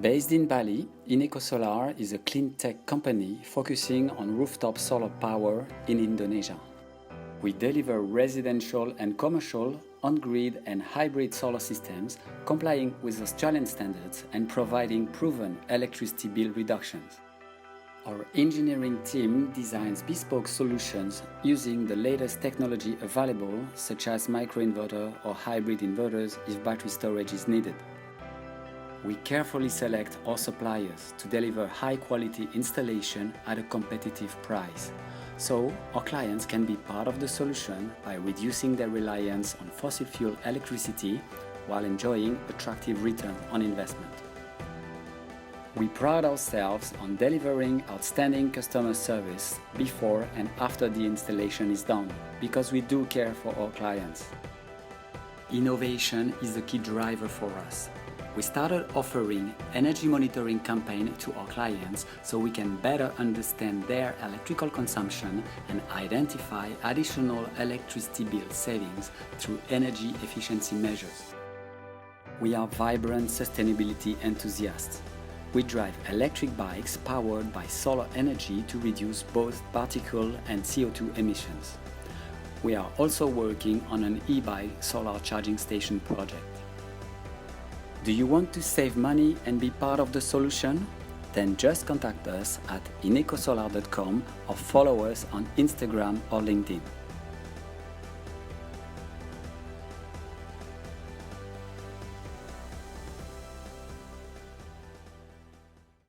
Based in Bali, Inecosolar is a clean tech company focusing on rooftop solar power in Indonesia. We deliver residential and commercial, on-grid and hybrid solar systems complying with Australian standards and providing proven electricity bill reductions. Our engineering team designs bespoke solutions using the latest technology available, such as microinverter or hybrid inverters if battery storage is needed. We carefully select our suppliers to deliver high-quality installation at a competitive price, so our clients can be part of the solution by reducing their reliance on fossil fuel electricity while enjoying attractive return on investment. We pride ourselves on delivering outstanding customer service before and after the installation is done, because we do care for our clients. Innovation is the key driver for us. We started offering energy monitoring campaign to our clients so we can better understand their electrical consumption and identify additional electricity bill savings through energy efficiency measures. We are vibrant sustainability enthusiasts. We drive electric bikes powered by solar energy to reduce both particle and CO2 emissions. We are also working on an e-bike solar charging station project. Do you want to save money and be part of the solution? Then just contact us at inecosolar.com or follow us on Instagram or LinkedIn.